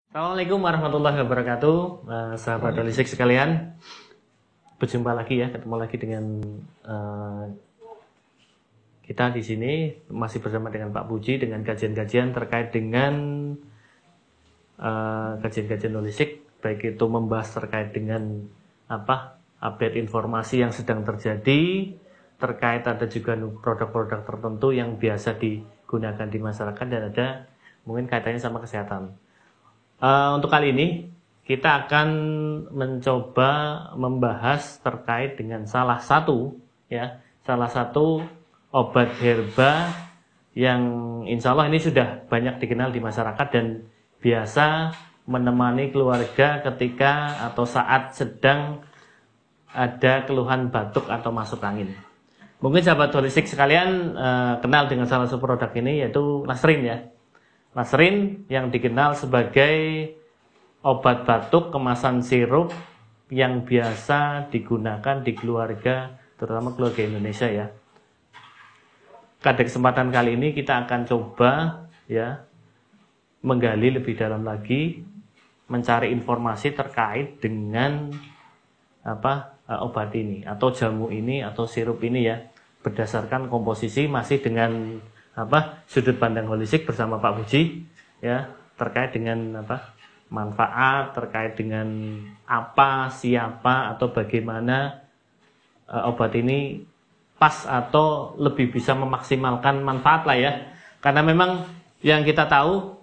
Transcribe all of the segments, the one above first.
Assalamualaikum warahmatullahi wabarakatuh, sahabat holistik sekalian. Berjumpa lagi ya, ketemu lagi dengan kita di sini masih bersama dengan Pak Puji dengan kajian-kajian terkait dengan kajian-kajian holistik, baik itu membahas terkait dengan update informasi yang sedang terjadi, terkait ada juga produk-produk tertentu yang biasa digunakan di masyarakat dan ada mungkin kaitannya sama kesehatan. Untuk kali ini kita akan mencoba membahas terkait dengan salah satu obat herba yang insya Allah ini sudah banyak dikenal di masyarakat dan biasa menemani keluarga ketika atau saat sedang ada keluhan batuk atau masuk angin. Mungkin sahabat holistik sekalian kenal dengan salah satu produk ini, yaitu Lasrin ya. Lasrin yang dikenal sebagai obat batuk kemasan sirup yang biasa digunakan di keluarga, terutama keluarga Indonesia ya. Pada kesempatan kali ini kita akan coba ya menggali lebih dalam lagi, mencari informasi terkait dengan obat ini atau jamu ini atau sirup ini ya, berdasarkan komposisi masih dengan sudut pandang holistik bersama Pak Puji ya, terkait dengan manfaat, terkait dengan siapa atau bagaimana obat ini pas atau lebih bisa memaksimalkan manfaat lah ya, karena memang yang kita tahu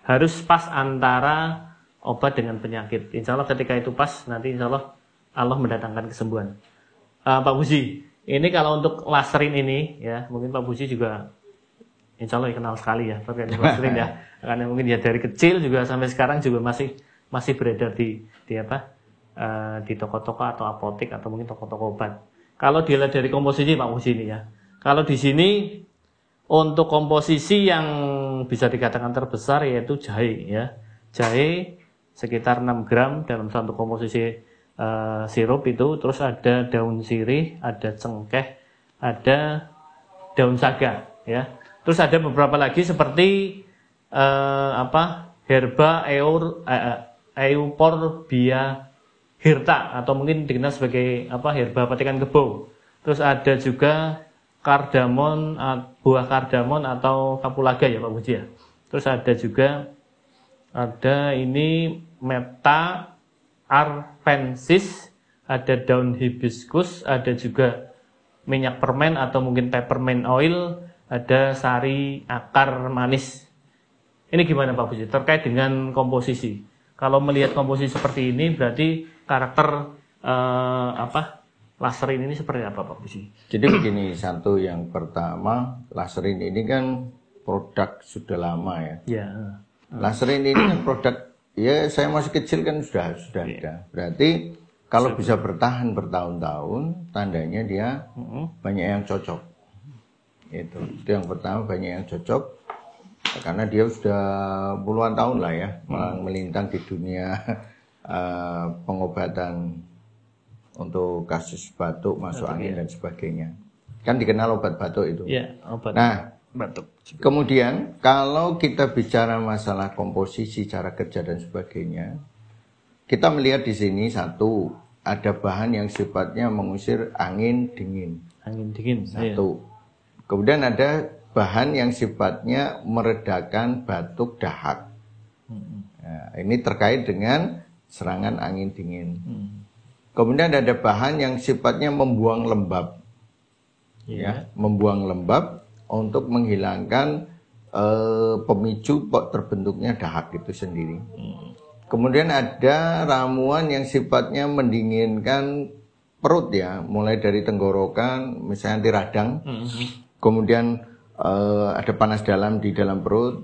harus pas antara obat dengan penyakit. Insya Allah ketika itu pas, nanti insya Allah mendatangkan kesembuhan. Pak Puji, ini kalau untuk Lasrin ini ya, mungkin Pak Puji juga insya Allah kenal sekali ya terkait dengan Lasrin ya, karena mungkin ya dari kecil juga sampai sekarang juga masih beredar di toko-toko atau apotek atau mungkin toko-toko obat. Kalau dilihat dari komposisi Pak Puji ini ya, kalau di sini untuk komposisi yang bisa dikatakan terbesar yaitu jahe ya, jahe sekitar 6 gram dalam satu komposisi sirup itu, terus ada daun sirih, ada cengkeh, ada daun saga ya. Terus ada beberapa lagi seperti herba Euforbia hirta atau mungkin dikenal sebagai herba patikan kebo. Terus ada juga kardamon, buah kardamon atau kapulaga ya Pak Puji ya. Terus ada juga ini meta arvensis, ada daun hibiscus, ada juga minyak permen atau mungkin peppermint oil, ada sari akar manis. Ini gimana Pak Puji terkait dengan komposisi? Kalau melihat komposisi seperti ini berarti karakter Lasrin ini seperti apa Pak Puji? Jadi begini, satu yang pertama, Lasrin ini kan produk sudah lama ya. Ya. Lasrin ini kan produk, ya saya masih kecil kan sudah ada. Berarti kalau bisa bertahan bertahun-tahun, tandanya dia banyak yang cocok. Itu yang pertama, banyak yang cocok karena dia sudah puluhan tahun lah ya melintang di dunia pengobatan untuk kasus batuk, masuk angin dan sebagainya. Kan dikenal obat batuk itu. Ya, obat. Nah, batuk. Kemudian kalau kita bicara masalah komposisi, cara kerja dan sebagainya, kita melihat di sini satu, ada bahan yang sifatnya mengusir angin dingin. Angin dingin. Satu. Iya. Kemudian ada bahan yang sifatnya meredakan batuk dahak. Nah, ini terkait dengan serangan angin dingin. Kemudian ada bahan yang sifatnya membuang lembab. Ya, membuang lembab untuk menghilangkan pemicu terbentuknya dahak itu sendiri. Kemudian ada ramuan yang sifatnya mendinginkan perut ya, mulai dari tenggorokan, misalnya anti radang. Kemudian ada panas dalam di dalam perut,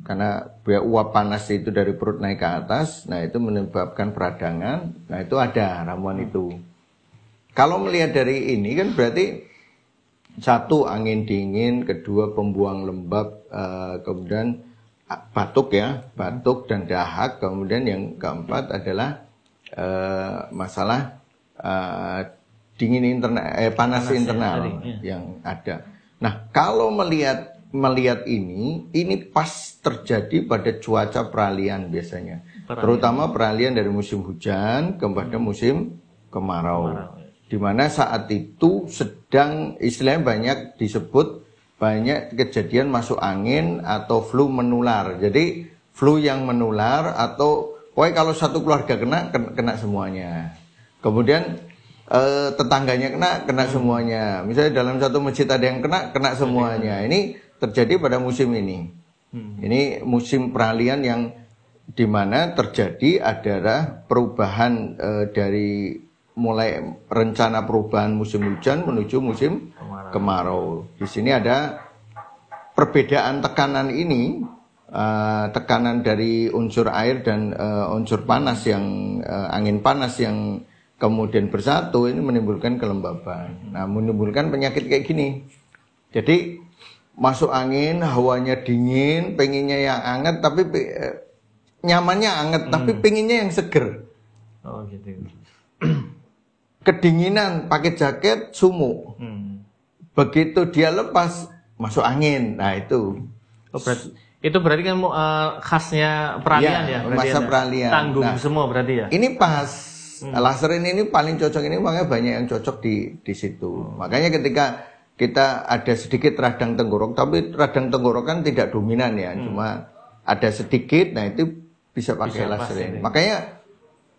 karena uap panas itu dari perut naik ke atas, nah itu menyebabkan peradangan. Nah itu ada ramuan itu. Kalau melihat dari ini kan berarti satu angin dingin, kedua pembuang lembab, kemudian batuk ya, batuk dan dahak, kemudian yang keempat adalah masalah dingin internal, panas internal yang ada. Nah kalau melihat melihat ini pas terjadi pada cuaca peralihan biasanya. Terutama peralihan dari musim hujan kepada musim kemarau. Di mana saat itu sedang istilahnya banyak disebut banyak kejadian masuk angin atau flu menular. Jadi flu yang menular atau pokoknya kalau satu keluarga kena semuanya. Kemudian tetangganya kena semuanya. Misalnya dalam satu masjid ada yang kena semuanya. Ini terjadi pada musim ini. Ini musim peralihan yang dimana terjadi adalah perubahan dari mulai rencana perubahan musim hujan menuju musim kemarau. Di sini ada perbedaan tekanan ini, tekanan dari unsur air dan unsur panas yang angin panas yang kemudian bersatu ini menimbulkan kelembaban. Nah, menimbulkan penyakit kayak gini. Jadi masuk angin, hawanya dingin, pengennya yang hangat tapi nyamannya hangat tapi pengennya yang seger. Oh gitu. Kedinginan pakai jaket sumuk. Begitu dia lepas masuk angin. Nah itu. Itu berarti kan khasnya peralihan ya? Masa peralihan. Tanggung semua berarti ya? Ini pas. Laser ini paling cocok ini makanya banyak yang cocok di situ. Makanya ketika kita ada sedikit radang tenggorok, tapi radang tenggorokan tidak dominan ya, cuma ada sedikit. Nah itu bisa pakai laser ini. Makanya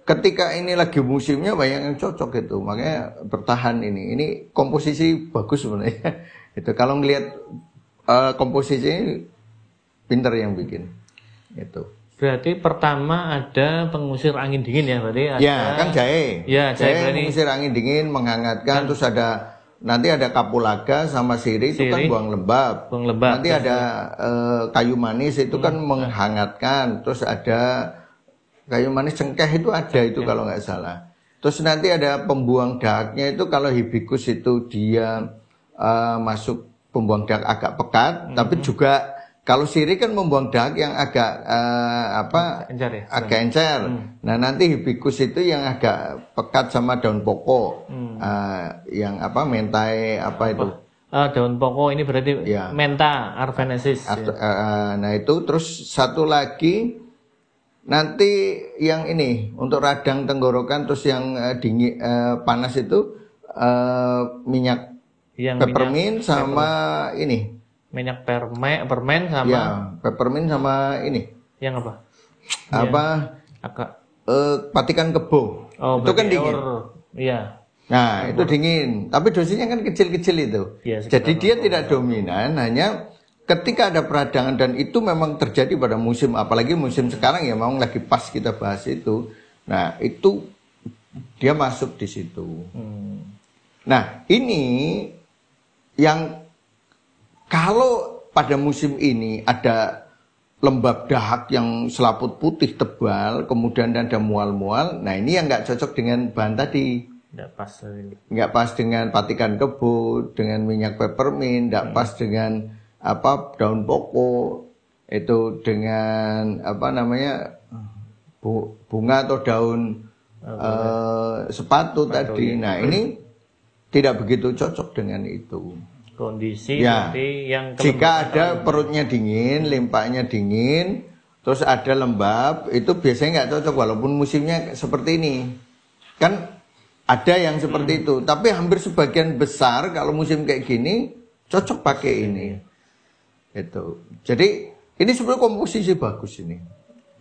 ketika ini lagi musimnya banyak yang cocok gitu, makanya bertahan ini. Ini komposisi bagus sebenarnya. Itu kalau ngelihat komposisi pinter yang bikin. Itu. Berarti pertama ada pengusir angin dingin ya, berarti ada. Ya kan jahe. Ya jahe mengusir angin dingin, menghangatkan. Terus ada nanti ada kapulaga sama sirih itu kan buang lembab. Nanti ada kayu manis itu kan menghangatkan. Terus ada kayu manis cengkeh itu ada itu kalau nggak salah. Terus nanti ada pembuang dahaknya itu kalau hibiscus itu dia masuk pembuang dahak agak pekat, tapi juga kalau sirih kan membuang dahak yang agak encer ya? Agak encer. Nah nanti hibiscus itu yang agak pekat sama daun pokok, yang mentai itu. Daun pokok ini berarti ya. Menta arvenensis. Nah itu terus satu lagi. Nanti yang ini untuk radang tenggorokan terus yang dingin panas itu minyak peppermint sama ini minyak permen sama ya peppermint sama ini yang apa patikan kebo itu kan dingin iya. Nah itu dingin tapi dosisnya kan kecil-kecil itu ya, jadi dia tidak dominan hanya ketika ada peradangan dan itu memang terjadi pada musim apalagi musim sekarang ya memang lagi pas kita bahas itu. Nah, itu dia masuk di situ. Nah, ini yang kalau pada musim ini ada lembab dahak yang selaput putih tebal, kemudian ada mual-mual, nah ini yang nggak cocok dengan bahan tadi. Nggak pas dengan patikan kebo, dengan minyak peppermint, nggak pas dengan daun pokok itu dengan bunga atau daun sepatu tadi. Nah ini tidak begitu cocok dengan itu. Kondisi ya, yang jika ada perutnya dingin, limpahnya dingin, terus ada lembab, itu biasanya nggak cocok walaupun musimnya seperti ini. Kan ada yang seperti itu, tapi hampir sebagian besar kalau musim kayak gini cocok pakai ini. Itu. Jadi ini sebenarnya komposisi bagus ini.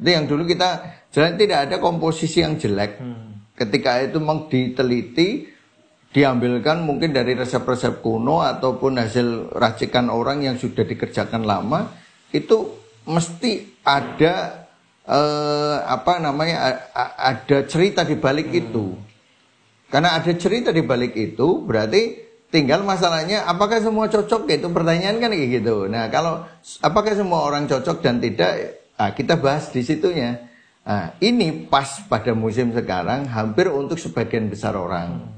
Itu yang dulu kita jalan tidak ada komposisi yang jelek. Ketika itu memang diteliti, diambilkan mungkin dari resep-resep kuno ataupun hasil racikan orang yang sudah dikerjakan lama, itu mesti ada ada cerita di balik itu. Karena ada cerita di balik itu, berarti tinggal masalahnya apakah semua cocok, itu pertanyaan kan kayak gitu. Nah kalau apakah semua orang cocok dan tidak, kita bahas di situnya. Ini pas pada musim sekarang hampir untuk sebagian besar orang.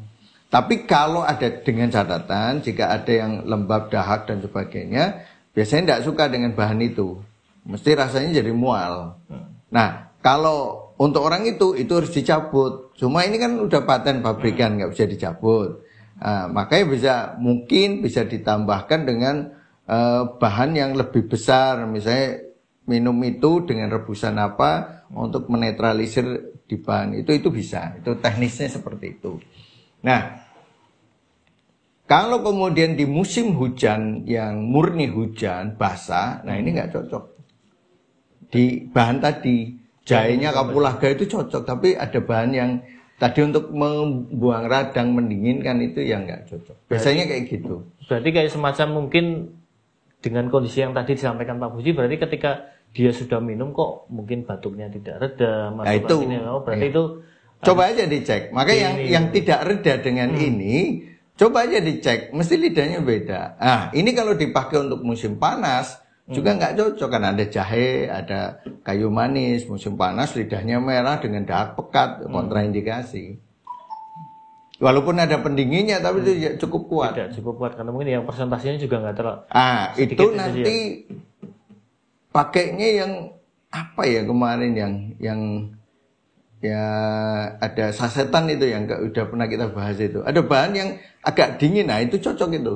Tapi kalau ada dengan catatan jika ada yang lembab dahak dan sebagainya, biasanya tidak suka dengan bahan itu. Mesti rasanya jadi mual. Nah kalau untuk orang itu harus dicabut. Cuma ini kan udah paten pabrikan, nggak bisa dicabut. Makanya mungkin bisa ditambahkan dengan bahan yang lebih besar, misalnya minum itu dengan rebusan apa untuk menetralisir di bahan itu bisa, itu teknisnya seperti itu. Nah, kalau kemudian di musim hujan yang murni hujan basah, nah ini nggak cocok. Di bahan tadi jahenya kapulaga itu cocok, tapi ada bahan yang tadi untuk membuang radang, mendinginkan itu yang nggak cocok. Biasanya kayak gitu. Berarti kayak semacam mungkin dengan kondisi yang tadi disampaikan Pak Puji, berarti ketika dia sudah minum kok mungkin batuknya tidak reda, Nah itu, berarti itu coba aja dicek. Maka yang tidak reda dengan ini, coba aja dicek, mesti lidahnya beda. Nah, ini kalau dipakai untuk musim panas juga nggak cocok, kan ada jahe, ada kayu manis, musim panas lidahnya merah dengan dahak pekat, kontraindikasi. Walaupun ada pendinginnya, tapi itu cukup kuat. Tidak cukup kuat karena mungkin yang persentasenya juga nggak terlalu. Itu nanti pakainya yang apa ya kemarin yang ya ada sasetan itu yang udah pernah kita bahas itu. Ada bahan yang agak dingin, nah itu cocok itu.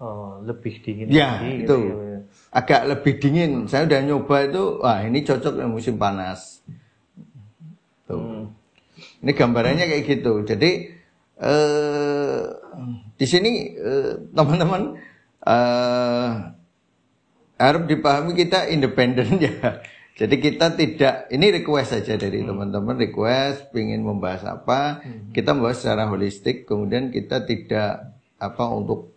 Oh, lebih dingin. Ya, lagi, itu. Gitu, ya. Agak lebih dingin. Saya udah nyoba itu, wah ini cocok dengan musim panas. Tuh. Ini gambarannya kayak gitu. Jadi di sini teman-teman harus dipahami kita independen ya. Jadi kita tidak, ini request saja dari teman-teman, request ingin membahas apa, kita membahas secara holistik, kemudian kita tidak apa untuk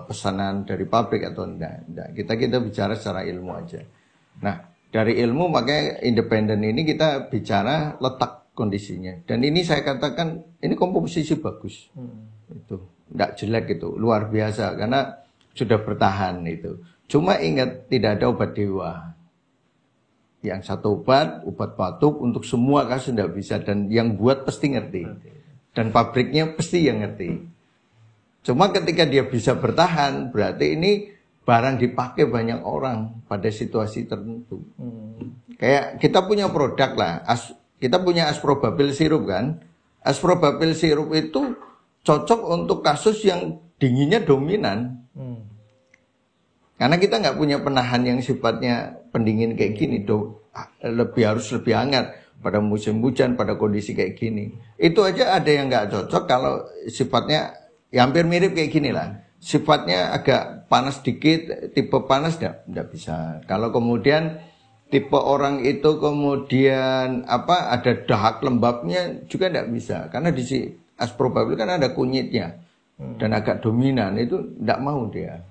pesanan dari pabrik atau enggak. Kita bicara secara ilmu aja. Nah, dari ilmu makanya independen ini kita bicara letak kondisinya. Dan ini saya katakan ini komposisi bagus. Itu enggak jelek itu, luar biasa karena sudah bertahan itu. Cuma ingat tidak ada obat dewa. Yang satu obat batuk untuk semua kasus tidak bisa, dan yang buat pasti ngerti. Dan pabriknya pasti yang ngerti. Cuma ketika dia bisa bertahan, berarti ini barang dipakai banyak orang pada situasi tertentu. Kayak kita punya produk lah, kita punya asprobabil sirup kan. Asprobabil sirup itu cocok untuk kasus yang dinginnya dominan. Karena kita nggak punya penahan yang sifatnya pendingin kayak gini, harus lebih hangat pada musim hujan, pada kondisi kayak gini. Itu aja ada yang nggak cocok kalau sifatnya ya hampir mirip kayak gini lah. Sifatnya agak panas dikit, tipe panas nggak bisa. Kalau kemudian tipe orang itu kemudian ada dahak lembabnya juga nggak bisa. Karena di si asprobabil kan ada kunyitnya dan agak dominan, itu nggak mau dia.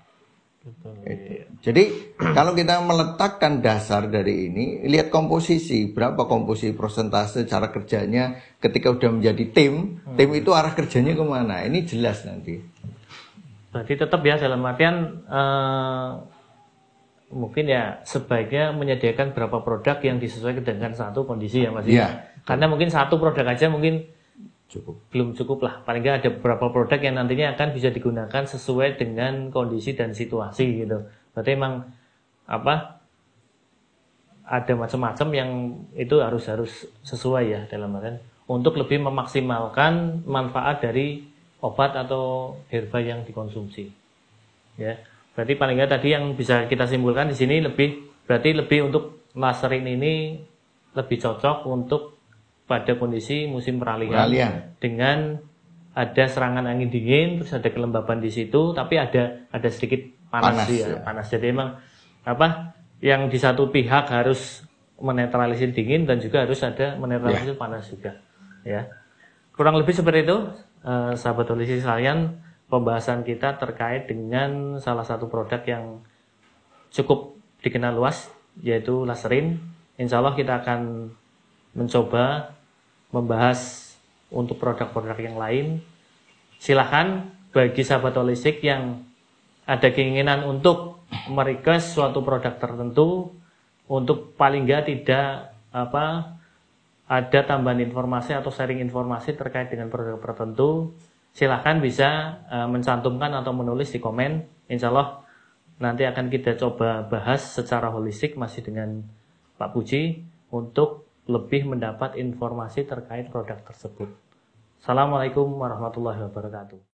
Betul, iya. Jadi kalau kita meletakkan dasar dari ini, lihat komposisi, berapa komposisi persentase cara kerjanya ketika udah menjadi tim itu arah kerjanya kemana, ini jelas nanti. Berarti tetap ya dalam artian mungkin ya sebaiknya menyediakan berapa produk yang disesuaikan dengan satu kondisi ya Mas. Ya. Karena mungkin satu produk aja mungkin belum cukup lah. Paling nggak ada beberapa produk yang nantinya akan bisa digunakan sesuai dengan kondisi dan situasi gitu. Berarti emang ada macam-macam yang itu harus sesuai ya dalam artian untuk lebih memaksimalkan manfaat dari obat atau herba yang dikonsumsi. Ya. Berarti paling nggak tadi yang bisa kita simpulkan di sini berarti lebih untuk laserin ini lebih cocok untuk pada kondisi musim peralihan dengan ada serangan angin dingin, terus ada kelembaban di situ, tapi ada sedikit panas. Panas. Jadi emang yang di satu pihak harus menetralisir dingin dan juga harus ada menetralisir panas juga. Ya, kurang lebih seperti itu, sahabat holistik sekalian, pembahasan kita terkait dengan salah satu produk yang cukup dikenal luas, yaitu laserin. Insya Allah kita akan mencoba membahas untuk produk-produk yang lain. Silahkan bagi sahabat holistik yang ada keinginan untuk merequest suatu produk tertentu, untuk paling nggak tidak ada tambahan informasi atau sharing informasi terkait dengan produk tertentu, silahkan bisa mencantumkan atau menulis di komen. Insya Allah nanti akan kita coba bahas secara holistik masih dengan Pak Puji untuk lebih mendapat informasi terkait produk tersebut. Assalamualaikum warahmatullahi wabarakatuh.